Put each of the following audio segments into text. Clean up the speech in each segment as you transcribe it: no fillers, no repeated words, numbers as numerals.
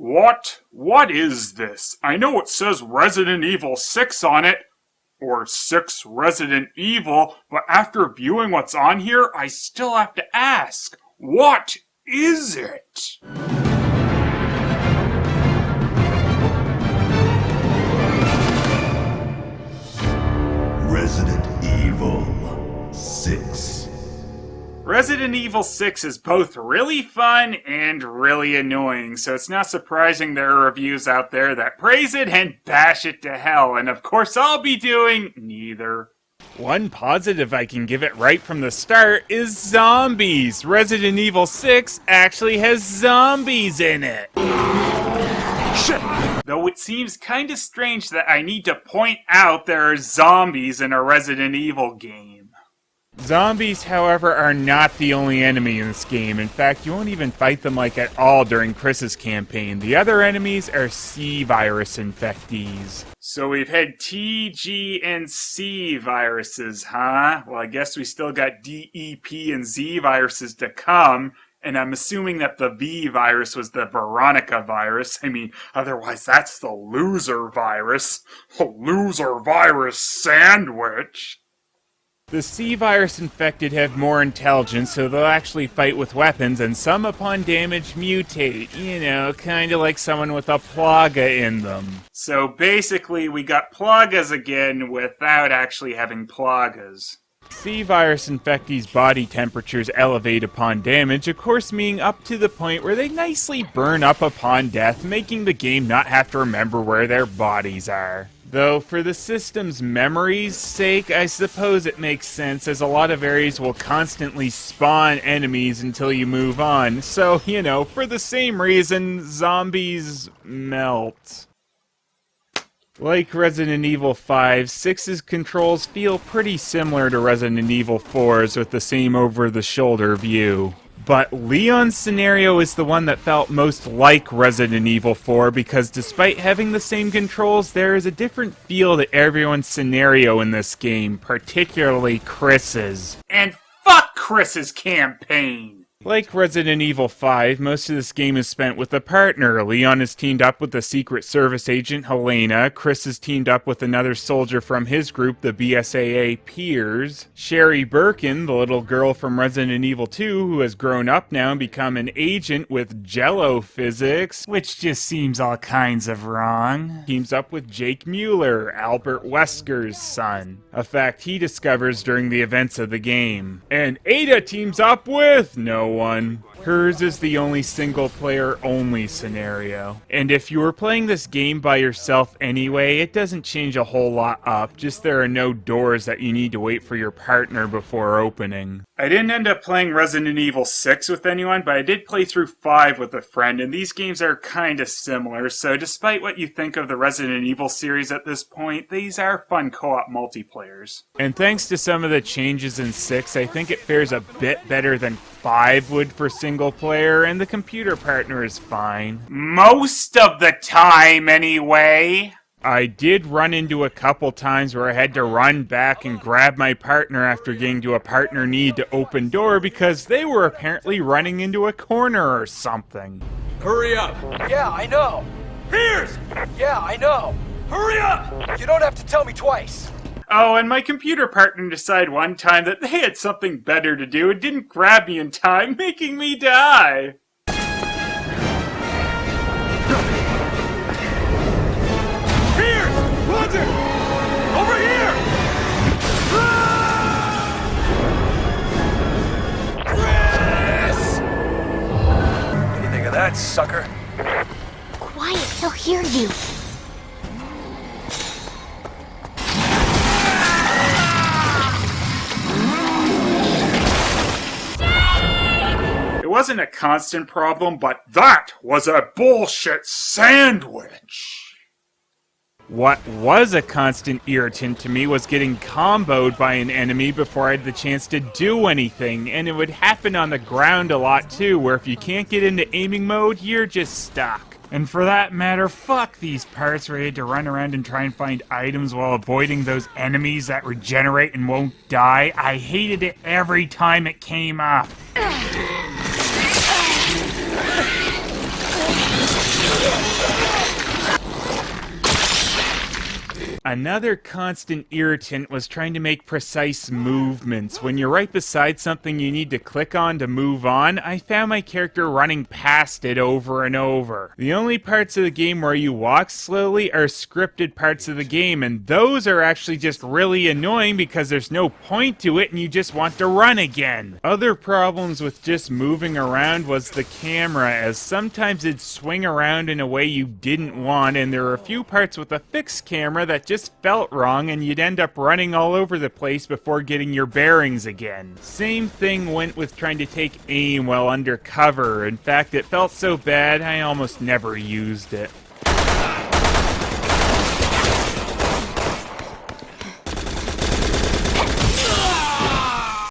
What is this? I know it says Resident Evil 6 on it, or 6 Resident Evil, but after viewing what's on here, I still have to ask, what is it? Resident Evil 6. Resident Evil 6 is both really fun and really annoying, so it's not surprising there are reviews out there that praise it and bash it to hell, and of course I'll be doing neither. One positive I can give it right from the start is zombies. Resident Evil 6 actually has zombies in it. Shit. Though it seems kinda strange that I need to point out there are zombies in a Resident Evil game. Zombies, however, are not the only enemy in this game. In fact, you won't even fight them at all during Chris's campaign. The other enemies are C virus infectees. So we've had T, G, and C viruses, huh? Well, I guess we still got D, E, P, and Z viruses to come. And I'm assuming that the V virus was the Veronica virus. I mean, otherwise that's the loser virus. A loser virus sandwich. The C-virus infected have more intelligence, so they'll actually fight with weapons, and some upon damage mutate. You know, kinda like someone with a plaga in them. So basically, we got plagas again without actually having plagas. C-virus infectees' body temperatures elevate upon damage, of course being up to the point where they nicely burn up upon death, making the game not have to remember where their bodies are. Though, for the system's memory's sake, I suppose it makes sense, as a lot of areas will constantly spawn enemies until you move on. So, you know, for the same reason, zombies melt. Like Resident Evil 5, 6's controls feel pretty similar to Resident Evil 4's with the same over-the-shoulder view. But Leon's scenario is the one that felt most like Resident Evil 4 because despite having the same controls, there is a different feel to everyone's scenario in this game, particularly Chris's. And fuck Chris's campaign! Like Resident Evil 5, most of this game is spent with a partner. Leon is teamed up with the Secret Service agent Helena. Chris is teamed up with another soldier from his group, the BSAA Piers. Sherry Birkin, the little girl from Resident Evil 2, who has grown up now and become an agent with Jello physics, which just seems all kinds of wrong. Teams up with Jake Mueller, Albert Wesker's son, a fact he discovers during the events of the game. And Ada teams up with no one. Hers is the only single-player only scenario. And if you were playing this game by yourself anyway, it doesn't change a whole lot up, just there are no doors that you need to wait for your partner before opening. I didn't end up playing Resident Evil 6 with anyone, but I did play through 5 with a friend, and these games are kinda similar, so despite what you think of the Resident Evil series at this point, these are fun co-op multiplayers. And thanks to some of the changes in 6, I think it fares a bit better than 5 would for single player, and the computer partner is fine. Most of the time, anyway. I did run into a couple times where I had to run back and grab my partner after getting to a partner need to open door because they were apparently running into a corner or something. Hurry up! Yeah, I know! Piers! Yeah, I know! Hurry up! You don't have to tell me twice! Oh, and my computer partner decided one time that they had something better to do and didn't grab me in time, making me die. Piers! Roger! Over here! Chris! What do you think of that, sucker? Quiet, he'll hear you. It wasn't a constant problem, but that was a bullshit sandwich. What was a constant irritant to me was getting comboed by an enemy before I had the chance to do anything, and it would happen on the ground a lot too, where if you can't get into aiming mode, you're just stuck. And for that matter, fuck these parts where you had to run around and try and find items while avoiding those enemies that regenerate and won't die. I hated it every time it came up. Another constant irritant was trying to make precise movements. When you're right beside something you need to click on to move on, I found my character running past it over and over. The only parts of the game where you walk slowly are scripted parts of the game, and those are actually just really annoying because there's no point to it and you just want to run again. Other problems with just moving around was the camera, as sometimes it'd swing around in a way you didn't want, and there were a few parts with a fixed camera that just felt wrong and you'd end up running all over the place before getting your bearings again. Same thing went with trying to take aim while under cover. In fact, it felt so bad I almost never used it.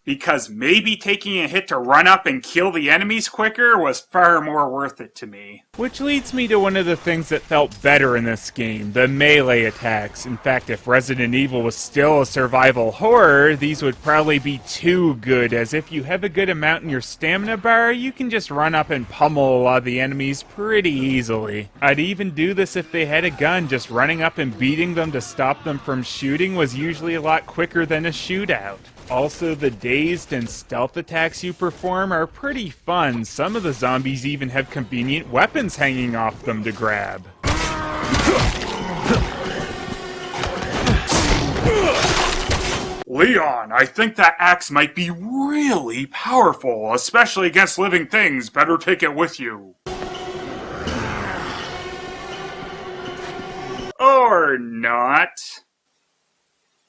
Because maybe taking a hit to run up and kill the enemies quicker was far more worth it to me. Which leads me to one of the things that felt better in this game, the melee attacks. In fact, if Resident Evil was still a survival horror, these would probably be too good, as if you have a good amount in your stamina bar, you can just run up and pummel a lot of the enemies pretty easily. I'd even do this if they had a gun. Just running up and beating them to stop them from shooting was usually a lot quicker than a shootout. Also, the dazed and stealth attacks you perform are pretty fun. Some of the zombies even have convenient weapons hanging off them to grab. Leon, I think that axe might be really powerful, especially against living things. Better take it with you. Or not.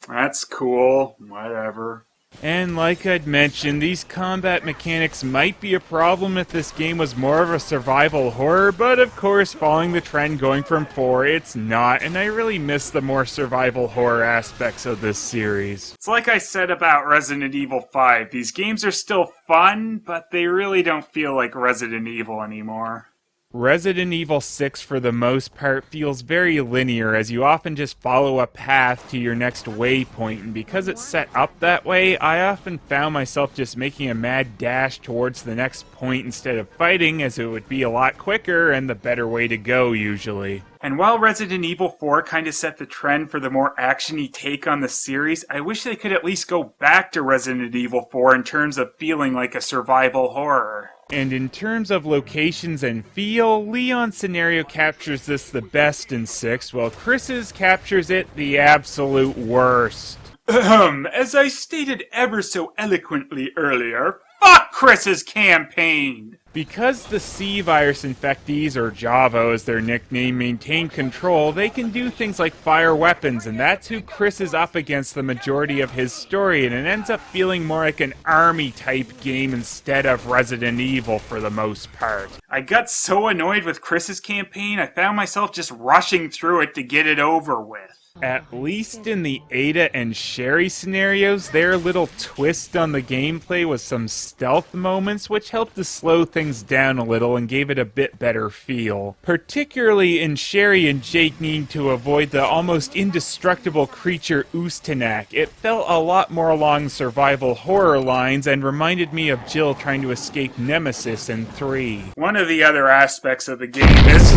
That's cool. Whatever. And like I'd mentioned, these combat mechanics might be a problem if this game was more of a survival horror, but of course, following the trend going from 4, it's not, and I really miss the more survival horror aspects of this series. It's like I said about Resident Evil 5, these games are still fun, but they really don't feel like Resident Evil anymore. Resident Evil 6, for the most part, feels very linear, as you often just follow a path to your next waypoint, and because it's set up that way, I often found myself just making a mad dash towards the next point instead of fighting, as it would be a lot quicker and the better way to go, usually. And while Resident Evil 4 kind of set the trend for the more action-y take on the series, I wish they could at least go back to Resident Evil 4 in terms of feeling like a survival horror. And in terms of locations and feel, Leon's scenario captures this the best in 6, while Chris's captures it the absolute worst. As I stated ever so eloquently earlier, fuck Chris's campaign! Because the C-Virus infectees, or Javo as their nickname, maintain control, they can do things like fire weapons, and that's who Chris is up against the majority of his story, and it ends up feeling more like an army-type game instead of Resident Evil for the most part. I got so annoyed with Chris's campaign, I found myself just rushing through it to get it over with. At least in the Ada and Sherry scenarios, their little twist on the gameplay was some stealth moments, which helped to slow things down a little and gave it a bit better feel. Particularly in Sherry and Jake needing to avoid the almost indestructible creature Ustanak. It felt a lot more along survival horror lines and reminded me of Jill trying to escape Nemesis in 3. One of the other aspects of the game is...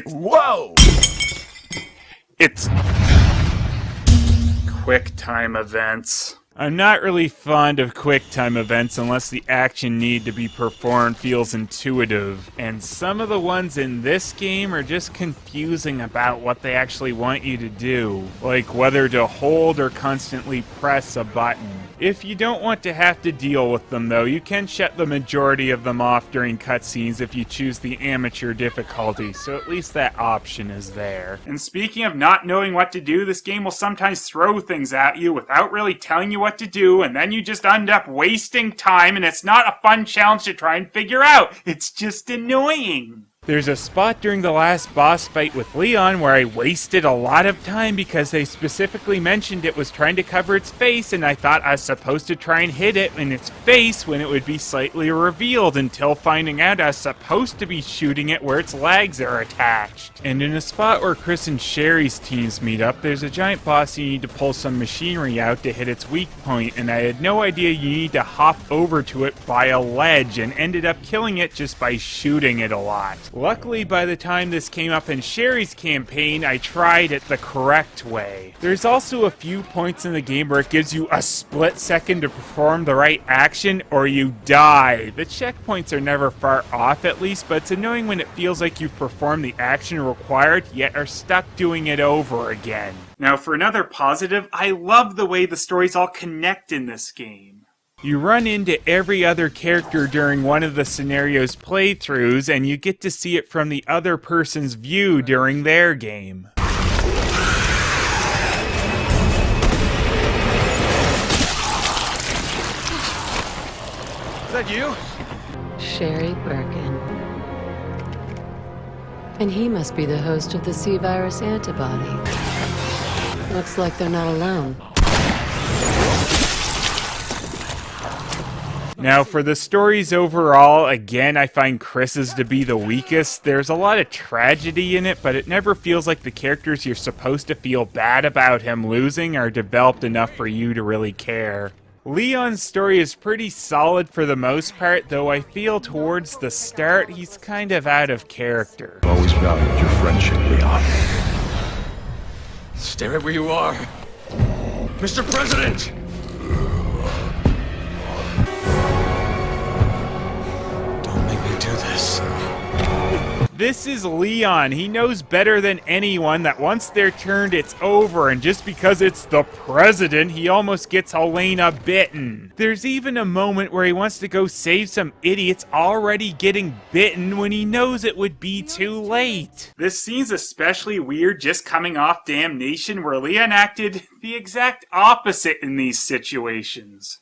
Whoa! It's quick time events. I'm not really fond of quick time events unless the action need to be performed feels intuitive, and some of the ones in this game are just confusing about what they actually want you to do, like whether to hold or constantly press a button. If you don't want to have to deal with them though, you can shut the majority of them off during cutscenes if you choose the amateur difficulty, so at least that option is there. And speaking of not knowing what to do, this game will sometimes throw things at you without really telling you what to do, and then you just end up wasting time, and it's not a fun challenge to try and figure out. It's just annoying. There's a spot during the last boss fight with Leon where I wasted a lot of time because they specifically mentioned it was trying to cover its face, and I thought I was supposed to try and hit it in its face when it would be slightly revealed, until finding out I was supposed to be shooting it where its legs are attached. And in a spot where Chris and Sherry's teams meet up, there's a giant boss you need to pull some machinery out to hit its weak point, and I had no idea you need to hop over to it by a ledge, and ended up killing it just by shooting it a lot. Luckily, by the time this came up in Sherry's campaign, I tried it the correct way. There's also a few points in the game where it gives you a split second to perform the right action or you die. The checkpoints are never far off at least, but it's annoying when it feels like you've performed the action required yet are stuck doing it over again. Now for another positive, I love the way the stories all connect in this game. You run into every other character during one of the scenario's playthroughs, and you get to see it from the other person's view during their game. Is that you? Sherry Birkin. And he must be the host of the C-virus antibody. Looks like they're not alone. Now, for the stories overall, again, I find Chris's to be the weakest. There's a lot of tragedy in it, but it never feels like the characters you're supposed to feel bad about him losing are developed enough for you to really care. Leon's story is pretty solid for the most part, though I feel towards the start he's kind of out of character. Always valued your friendship, Leon. Stay right where you are. Mr. President! Don't make me do this. This is Leon. He knows better than anyone that once they're turned, it's over, and just because it's the president, he almost gets Helena bitten. There's even a moment where he wants to go save some idiots already getting bitten when he knows it would be too late. This scene's especially weird just coming off Damnation, where Leon acted the exact opposite in these situations.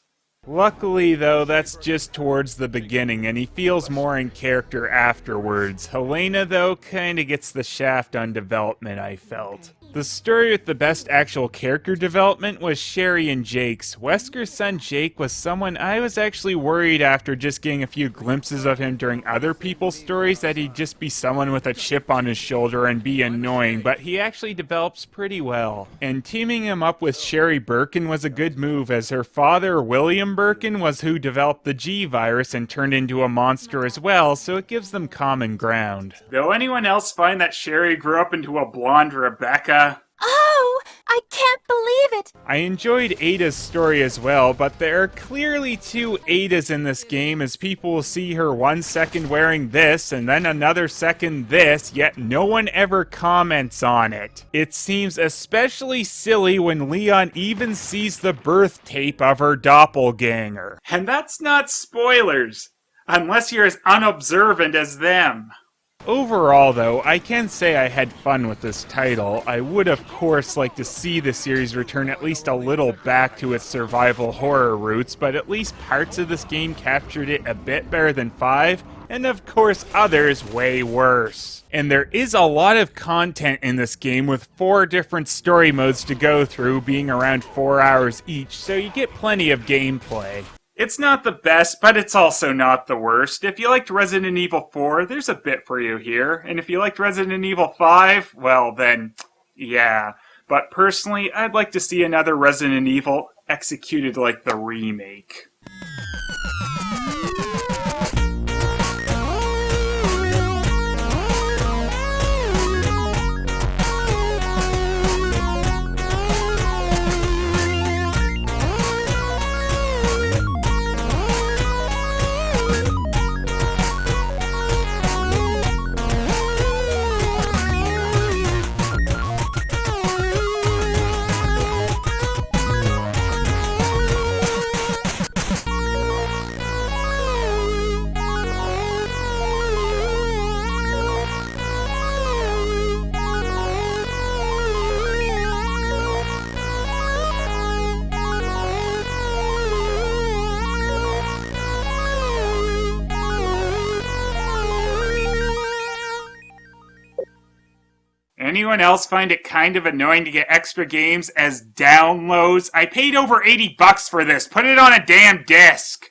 Luckily, though, that's just towards the beginning, and he feels more in character afterwards. Helena, though, kinda gets the shaft on development, I felt. The story with the best actual character development was Sherry and Jake's. Wesker's son Jake was someone I was actually worried after just getting a few glimpses of him during other people's stories that he'd just be someone with a chip on his shoulder and be annoying, but he actually develops pretty well. And teaming him up with Sherry Birkin was a good move, as her father, William Birkin, was who developed the G virus and turned into a monster as well, so it gives them common ground. Though anyone else find that Sherry grew up into a blonde Rebecca? Oh, I can't believe it! I enjoyed Ada's story as well, but there are clearly two Adas in this game, as people will see her 1 second wearing this and then another second this, yet no one ever comments on it. It seems especially silly when Leon even sees the birth tape of her doppelganger. And that's not spoilers, unless you're as unobservant as them. Overall, though, I can say I had fun with this title. I would, of course, like to see the series return at least a little back to its survival horror roots, but at least parts of this game captured it a bit better than 5, and of course others way worse. And there is a lot of content in this game, with 4 different story modes to go through, being around 4 hours each, so you get plenty of gameplay. It's not the best, but it's also not the worst. If you liked Resident Evil 4, there's a bit for you here. And if you liked Resident Evil 5, well then, yeah. But personally, I'd like to see another Resident Evil executed like the remake. Anyone else find it kind of annoying to get extra games as downloads? I paid over $80 for this. Put it on a damn disc.